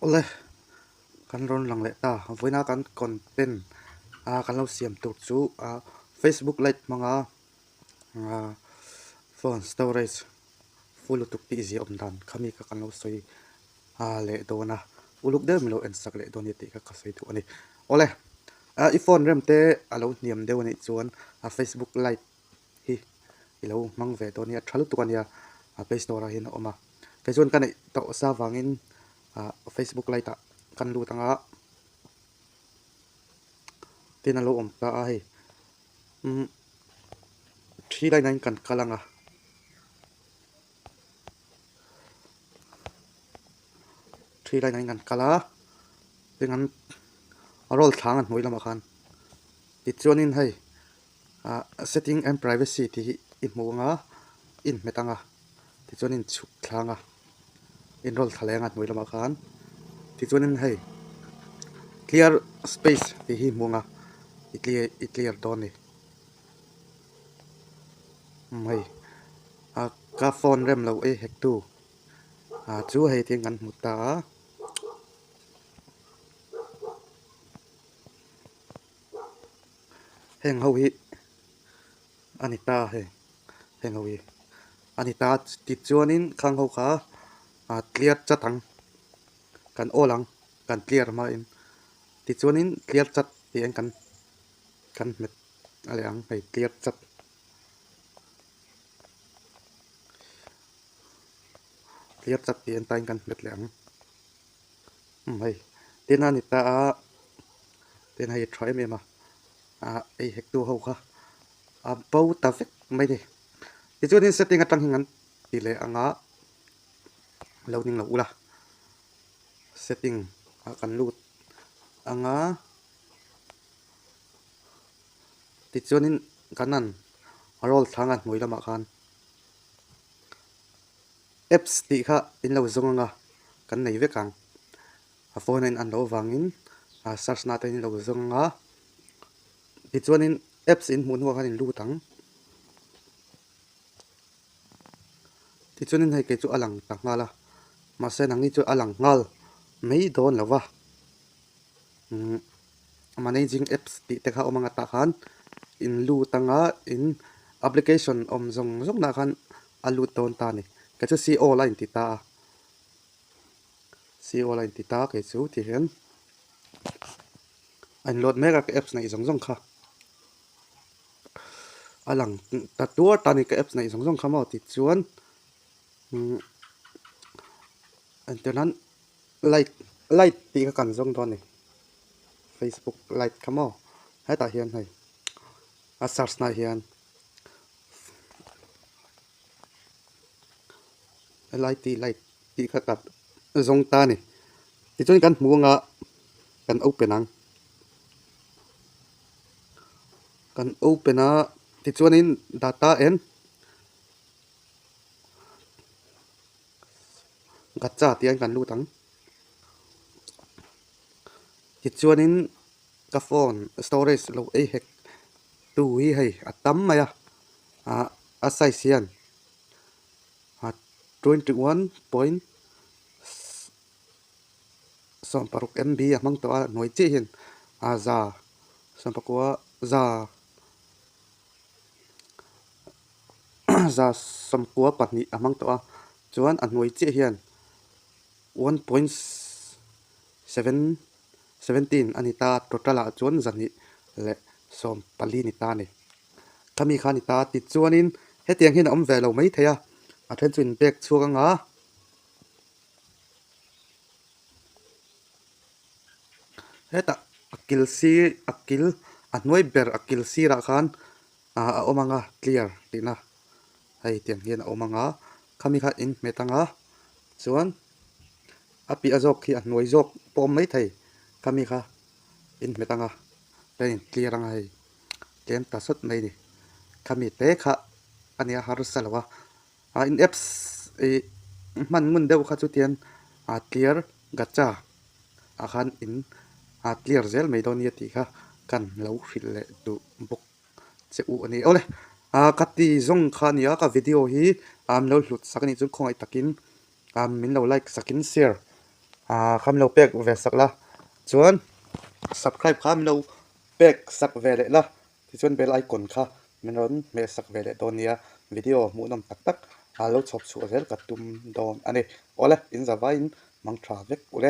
Ole kan ron lang le ta voina kan content kan lo siam tu chu Facebook Lite mga phone storage full to easy om dan khami ka kan lo soi le dona uluk de milo en sak le doni ti ka soi tu ani ole I phone rem te alo niam de woni chuan Facebook Lite hi ilo mang ve doni thalu tu kan ya Play Store hin oma ke chuan kan to sa wangin Facebook Lite kan lu tanga tinalo om ta ai 399kan kalanga 399kan kala dengan rol thangan moila makan ti chuanin hei setting and privacy ti in muanga in metanga ti chuanin chuk thlanga in rol thalenga moila makan ti chuanin hei clear space ti hi muanga i clear doni mai ka phone rem lo e hek tu chu hei thing kan muta heng ho hi anita he heng ho hi anita ti chuanin khang ho kha clear chatang kan olang kan clear ma in ti chuanin clear chat ti en kan met aleang hei clear chat ti en tain kan met leang hei tin anita tin hei try me ma ai hek tu ho kha pau ta vek mai ni ti chuanin setting atang hingan ti le anga loading lo ula setting kan lut anga ti chuanin kanan rol thangan moilama khan apps ti kha in lo zonga kan nei vekang phone in an lo wangin search na ten lo zonga ti chuanin apps in mun wa khan in lutang ti chuanin hei ke chu alang ta ngala ma se nang ni chu alang ngal mei don lawa managing apps ti te kha omanga ta khan in lutanga in application om zong na khan alut don ta ni ke chu CO line ti ta ke chu ti hen an load mega ke apps nei zong kha alang ta tur ta ni ke apps nei zong kha ma ti chuan antenan light ti ka kan zong don ni Facebook Lite kamo hai ta hian hai search na hian light ti ka kat zong ta ni ti chuan kan muanga kan open ti chuanin data en gacha tian kan lutang ti chuanin ka phone storage lo e hek tu hi hei atam maya a size hian 21 somparuk MB amang to noi chi hin za sampakwa za samkwa patni amang to chuan an noi chi hian 1.17 anita totala chuan zani le som pali ni ta ni kami khani ta ti chuanin hetiang hin om velo mai theya a then chuin bag chuanga heta akil anoi ber akil sira khan omanga clear tina hei tiang hian omanga kami kha in metanga chuan api azok khi anoi jok pom mai thei kami kha in metanga ten clear anga hei kem ta sot mai ni kami te kha ania har salwa in apps man mun deuh kha chu tian clear gacha akhan in clear zel mai don yati kha kan lo hril le tu bok che u ani ole kati zong khania ka video hi lo hlut sakani chu khongai takin min lo like sakin share คำเราเป็กเวสักละชวน subscribe คำเราเป็กสักเวลละที่ชวนเบลไอคอนค่ะมันร้อนเมสักเวลตอนนี้วิดีโอมูนำตักเราชอบชัวร์เรลกัดตุ่มโดนอันนี้โอเลอินจะไว้มังทราเวกโอเล